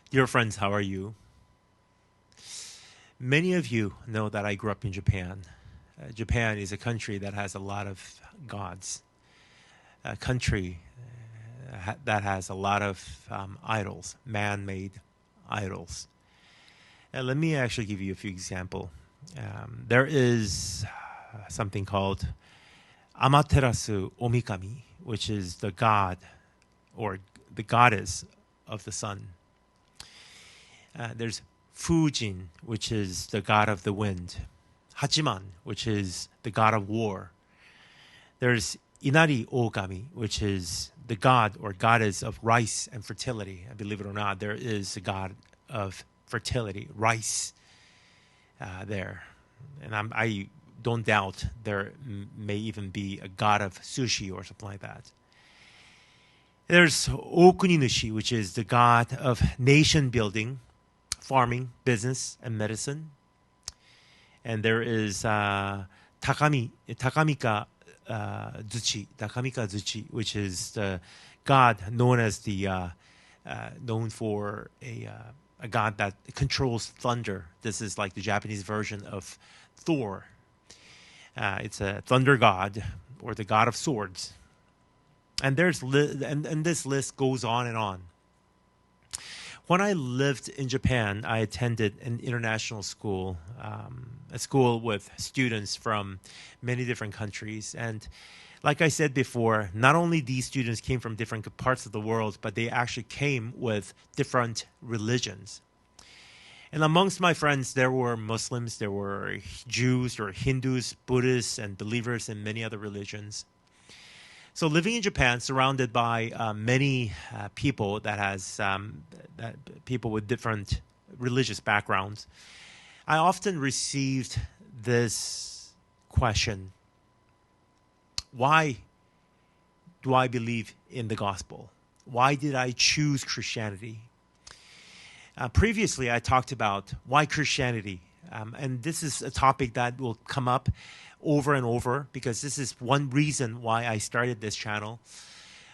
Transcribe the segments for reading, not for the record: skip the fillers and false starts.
Dear friends, how are you? Many of you know that I grew up in Japan. Japan is a country that has a lot of gods, a country that has a lot of idols, man-made idols. And let me actually give you a few examples. There is something called Amaterasu Omikami, which is the god or the goddess of the sun. There's Fujin, which is the god of the wind. Hachiman, which is the god of war. There's Inari Ogami, which is the god or goddess of rice and fertility. And believe it or not, there is a god of fertility, rice there. And I don't doubt there may even be a god of sushi or something like that. There's Okuninushi, which is the god of nation building, farming, business, and medicine. And there is Takamika Zuchi, which is the god known as known for a god that controls thunder. This is like the Japanese version of Thor. It's a thunder god or the god of swords. And and this list goes on and on. When I lived in Japan, I attended an international school, a school with students from many different countries. And like I said before, not only these students came from different parts of the world, but they actually came with different religions. And amongst my friends, there were Muslims, there were Jews, there were Hindus, Buddhists, and believers in many other religions. So living in Japan, surrounded by many people people with different religious backgrounds, I often received this question: why do I believe in the gospel? Why did I choose Christianity? Previously, I talked about why Christianity, and this is a topic that will come up over and over because this is one reason why I started this channel.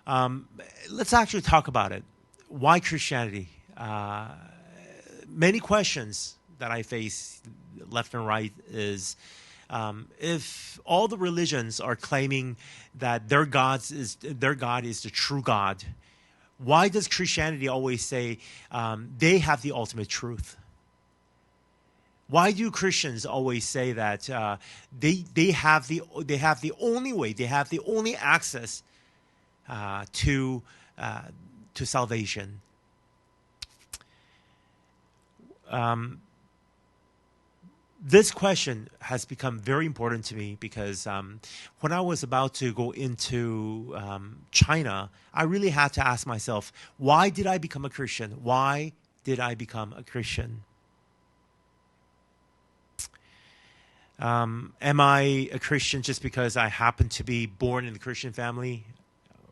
Let's actually talk about it. Why Christianity? Many questions that I face left and right is if all the religions are claiming that their God is the true God, why does Christianity always say they have the ultimate truth? Why do Christians always say that they have the only way, they have the only access to salvation? This question has become very important to me because when I was about to go into China, I really had to ask myself, why did I become a Christian? Why did I become a Christian? Am I a Christian just because I happen to be born in a Christian family?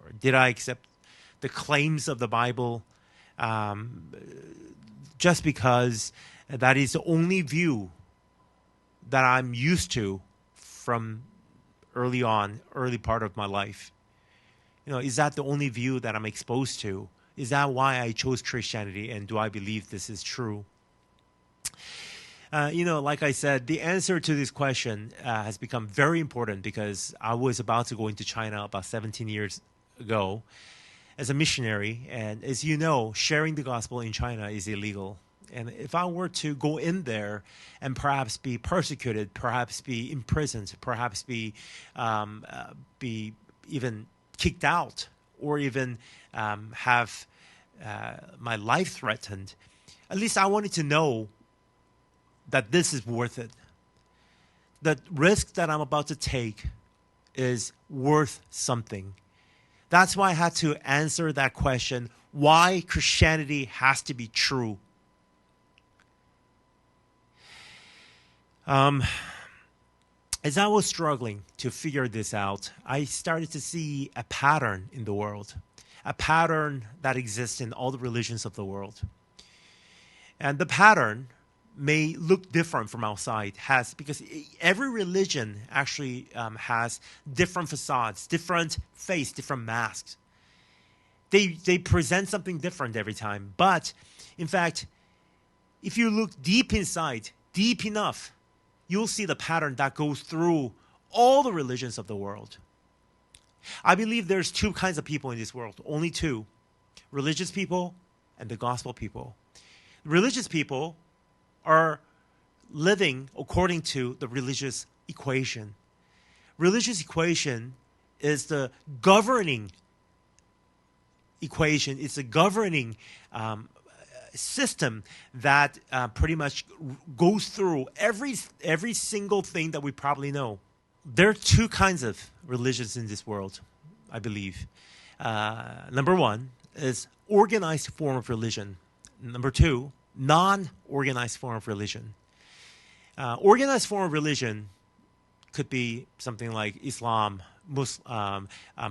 Or did I accept the claims of the Bible just because that is the only view that I'm used to from early part of my life? You know, is that the only view that I'm exposed to? Is that why I chose Christianity, and do I believe this is true? Like I said, the answer to this question has become very important because I was about to go into China about 17 years ago as a missionary. And as you know, sharing the gospel in China is illegal. And if I were to go in there and perhaps be persecuted, perhaps be imprisoned, perhaps be even kicked out, or even have my life threatened, at least I wanted to know that this is worth it. The risk that I'm about to take is worth something. That's why I had to answer that question, why Christianity has to be true. As I was struggling to figure this out, I started to see a pattern in the world, a pattern that exists in all the religions of the world. And the pattern may look different from outside, because every religion actually has different facades, different face, different masks. They present something different every time. But, in fact, if you look deep inside, deep enough, you'll see the pattern that goes through all the religions of the world. I believe there's two kinds of people in this world, only two. Religious people and the gospel people. Religious people are living according to the religious equation. Religious equation is the governing equation. It's a governing system that pretty much goes through every single thing that we probably know. There are two kinds of religions in this world, I believe. Number one is organized form of religion. Number two, non-organized form of religion. Organized form of religion could be something like Islam, Muslim,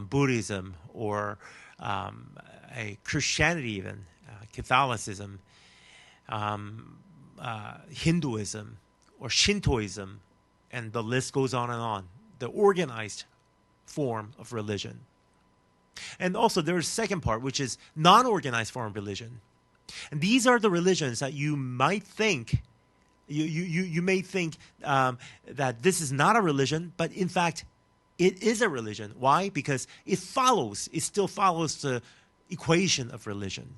Buddhism, or a Christianity even, Catholicism, Hinduism, or Shintoism, and the list goes on and on. The organized form of religion. And also there's a second part, which is non-organized form of religion. And these are the religions that you might think, you may think that this is not a religion, but in fact, it is a religion. Why? Because it still follows the equation of religion.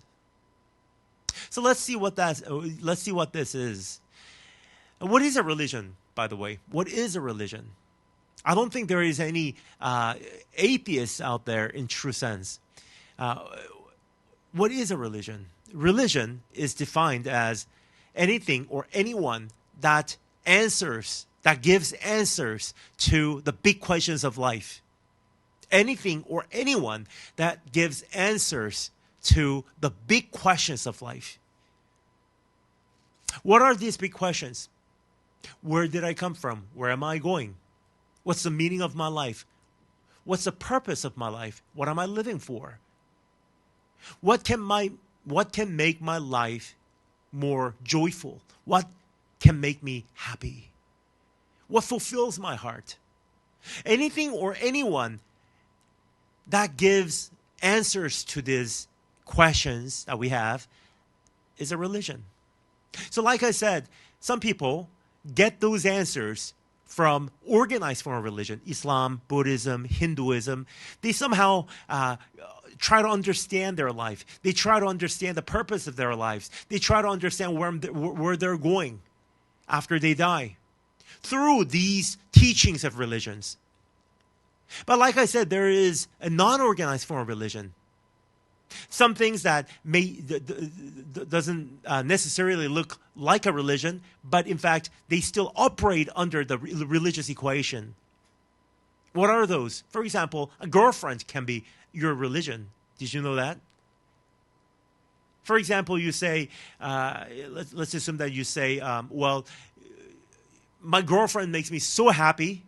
So let's see what this is. What is a religion, by the way? What is a religion? I don't think there is any atheists out there in true sense. What is a religion? Religion is defined as anything or anyone that gives answers to the big questions of life. Anything or anyone that gives answers to the big questions of life. What are these big questions? Where did I come from? Where am I going? What's the meaning of my life? What's the purpose of my life? What am I living for? What can make my life more joyful? What can make me happy? What fulfills my heart? Anything or anyone that gives answers to these questions that we have is a religion. So like I said, some people get those answers from organized form of religion, Islam, Buddhism, Hinduism. They somehow try to understand their life. They try to understand the purpose of their lives. They try to understand where they're going after they die through these teachings of religions. But like I said, there is a non-organized form of religion. Some things that doesn't necessarily look like a religion, but in fact, they still operate under the religious equation. What are those? For example, a girlfriend can be your religion. Did you know that? For example, you say, let's assume that you say, well, my girlfriend makes me so happy.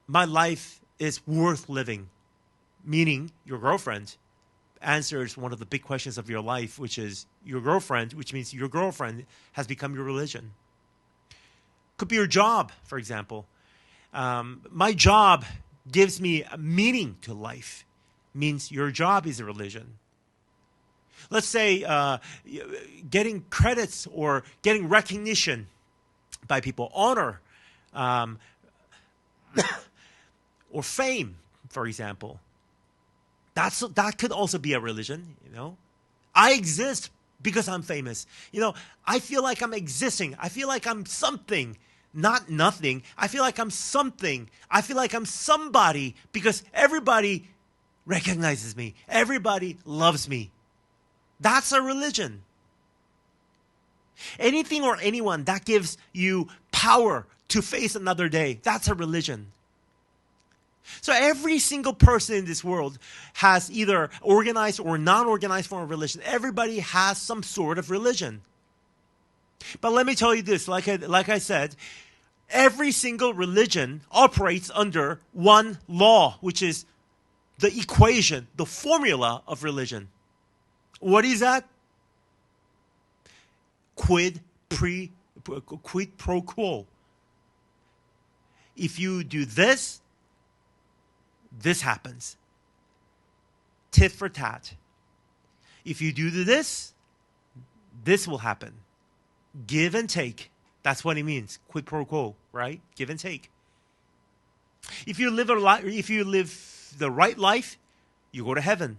My life is worth living. Meaning your girlfriend answers one of the big questions of your life, which is your girlfriend, which means your girlfriend has become your religion. Could be your job, for example. My job gives me a meaning to life. Means your job is a religion. Let's say getting credits or getting recognition by people, honor, or fame, for example. That could also be a religion, you know. I exist because I'm famous. You know, I feel like I'm existing. I feel like I'm something, not nothing. I feel like I'm something. I feel like I'm somebody because everybody recognizes me. Everybody loves me. That's a religion. Anything or anyone that gives you power to face another day, that's a religion. So every single person in this world has either organized or non-organized form of religion. Everybody has some sort of religion. But let me tell you this, like I said, every single religion operates under one law, which is the equation, the formula of religion. What is that? Quid pro quo. If you do this, this happens. tit for tat. If you do this, this will happen. Give and take. That's what it means. Quid pro quo, right? Give and take. If you live the right life, you go to heaven.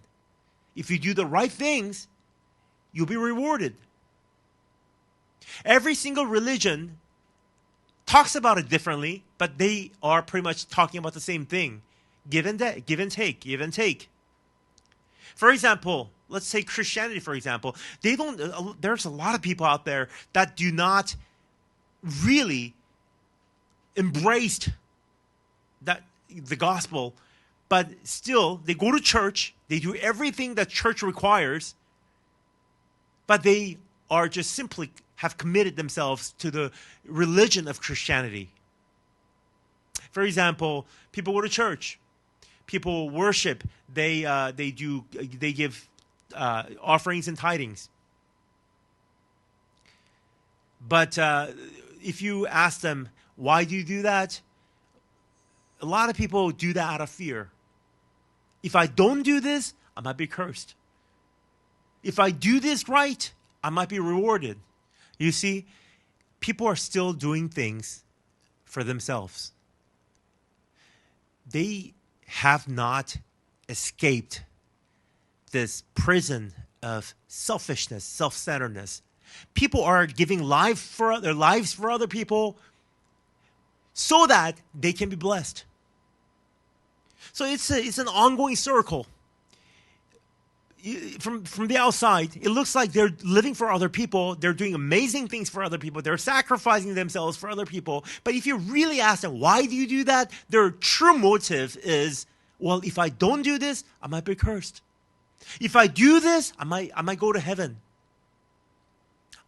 If you do the right things, you'll be rewarded. Every single religion talks about it differently, but they are pretty much talking about the same thing. Give and take, give and take, give and take. For example, let's say Christianity, for example. There's a lot of people out there that do not really embrace the gospel, but still they go to church, they do everything that church requires, but they are just simply have committed themselves to the religion of Christianity. For example, people go to church, people worship, they give offerings and tithings. But if you ask them, why do you do that? A lot of people do that out of fear. If I don't do this, I might be cursed. If I do this right, I might be rewarded. You see, people are still doing things for themselves. They have not escaped this prison of selfishness, self-centeredness. People are giving their lives for other people so that they can be blessed. So it's an ongoing circle. From the outside, it looks like they're living for other people. They're doing amazing things for other people. They're sacrificing themselves for other people. But if you really ask them, why do you do that? Their true motive is, well, if I don't do this, I might be cursed. If I do this, I might go to heaven.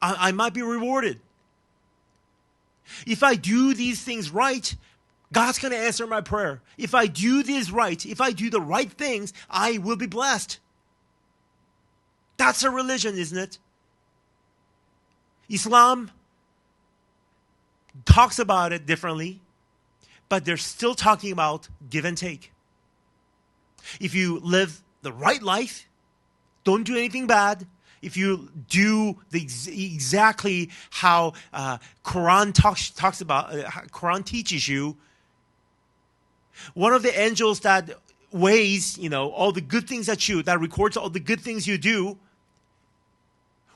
I might be rewarded. If I do these things right, God's going to answer my prayer. If I do this right, if I do the right things, I will be blessed. That's a religion, isn't it? Islam talks about it differently, but they're still talking about give and take. If you live the right life, don't do anything bad. If you do exactly how Quran talks about, Quran teaches you, one of the angels that weighs, all the good things that records all the good things you do,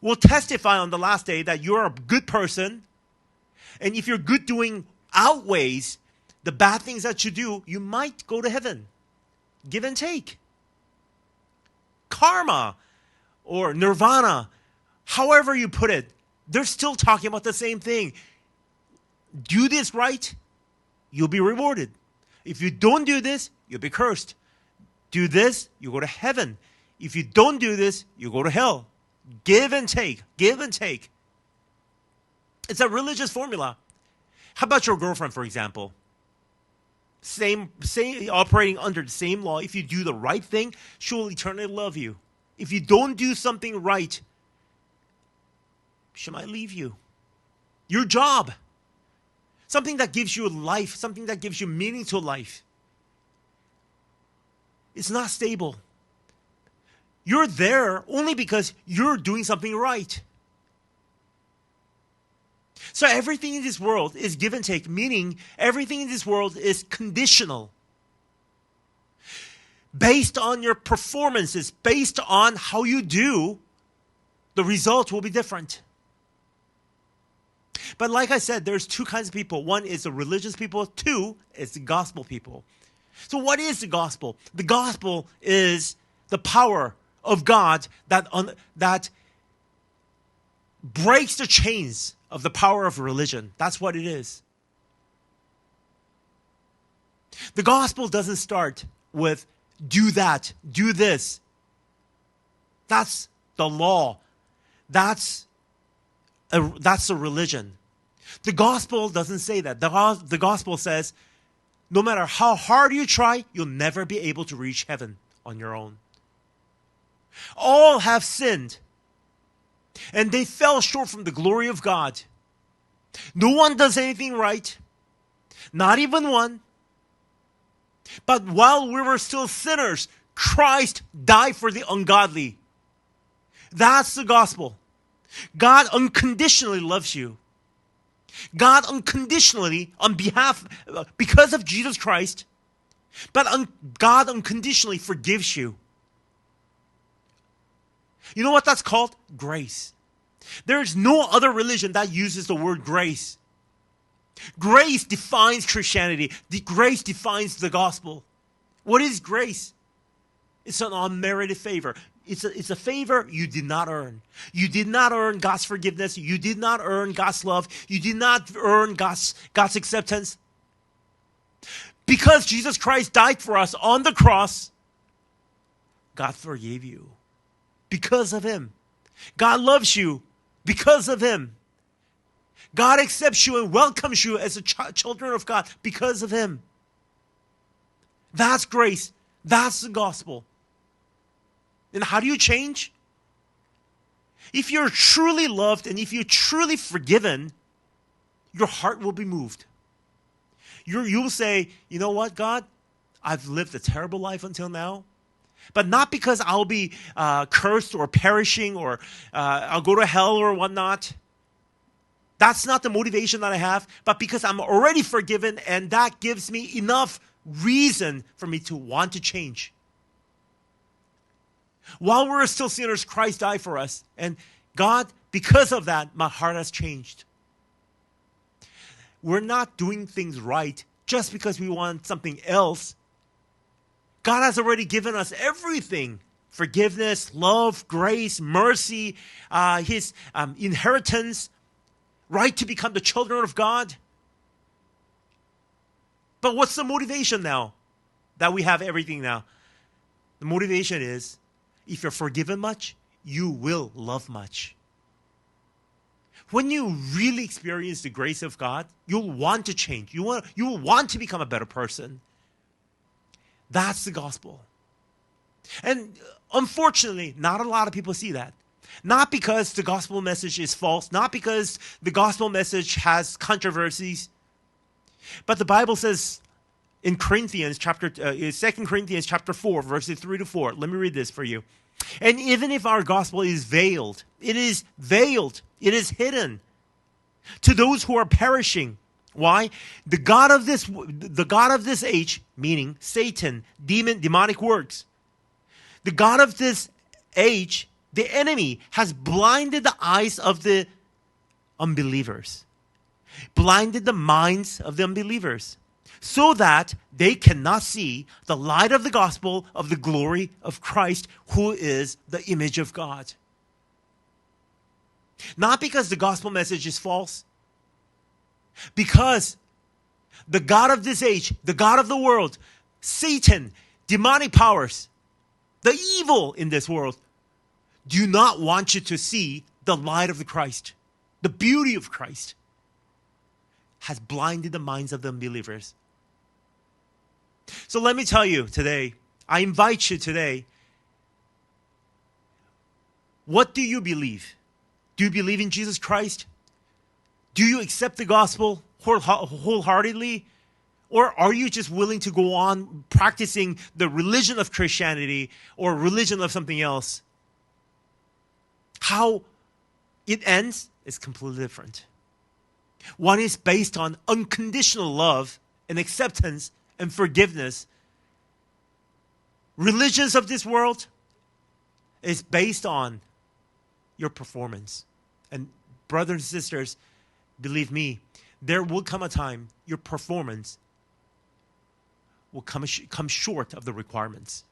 will testify on the last day that you're a good person. And if your good doing outweighs the bad things that you do, you might go to heaven. Give and take. Karma or nirvana, however you put it, they're still talking about the same thing. Do this right, you'll be rewarded. If you don't do this, you'll be cursed. Do this, you go to heaven. If you don't do this, you go to hell. Give and take. Give and take. It's a religious formula. How about your girlfriend, for example? Same operating under the same law. If you do the right thing, she will eternally love you. If you don't do something right, she might leave you. Your job. Something that gives you life. Something that gives you meaning to life. It's not stable. You're there only because you're doing something right. So everything in this world is give and take, meaning everything in this world is conditional. Based on your performances, based on how you do, the result will be different. But like I said, there's two kinds of people. One is the religious people. Two is the gospel people. So what is the gospel? The gospel is the power of God that breaks the chains of the power of religion. That's what it is. The gospel doesn't start with do that, do this. That's the law. That's a religion. The gospel doesn't say that. The gospel says, no matter how hard you try, you'll never be able to reach heaven on your own. All have sinned, and they fell short from the glory of God. No one does anything right, not even one. But while we were still sinners, Christ died for the ungodly. That's the gospel. God unconditionally loves you. God unconditionally, because of Jesus Christ, God unconditionally forgives you. You know what that's called? Grace. There is no other religion that uses the word grace. Grace defines Christianity. Grace defines the gospel. What is grace? It's an unmerited favor. It's a favor you did not earn. You did not earn God's forgiveness. You did not earn God's love. You did not earn God's acceptance. Because Jesus Christ died for us on the cross, God forgave you. Because of him. God loves you because of him. God accepts you and welcomes you as a children of God because of him. That's grace. That's the gospel. And how do you change? If you're truly loved and if you're truly forgiven, your heart will be moved. You'll say, you know what, God? I've lived a terrible life until now. But not because I'll be cursed or perishing or I'll go to hell or whatnot. That's not the motivation that I have. But because I'm already forgiven, and that gives me enough reason for me to want to change. While we're still sinners, Christ died for us. And God, because of that, my heart has changed. We're not doing things right just because we want something else. God has already given us everything. Forgiveness, love, grace, mercy, his inheritance, right to become the children of God. But what's the motivation now that we have everything now? The motivation is, if you're forgiven much, you will love much. When you really experience the grace of God, you'll want to change. You will want to become a better person. That's the gospel. And unfortunately, not a lot of people see that. Not because the gospel message is false, not because the gospel message has controversies, but the Bible says in 2 Corinthians chapter 4, verses 3 to 4. Let me read this for you. And even if our gospel is veiled, it is hidden to those who are perishing. Why? The God of this age, meaning Satan, demonic works. The God of this age, the enemy, has blinded the eyes of the unbelievers. Blinded the minds of the unbelievers, so that they cannot see the light of the gospel of the glory of Christ, who is the image of God. Not because the gospel message is false, because the God of this age, the God of the world, Satan, demonic powers, the evil in this world, do not want you to see the light of the Christ, the beauty of Christ. Has blinded the minds of the unbelievers. So let me tell you today, I invite you today, what do you believe? Do you believe in Jesus Christ? Do you accept the gospel wholeheartedly? Or are you just willing to go on practicing the religion of Christianity or religion of something else? How it ends is completely different. One is based on unconditional love and acceptance and forgiveness. Religions of this world is based on your performance. And brothers and sisters, believe me, there will come a time your performance will come short of the requirements.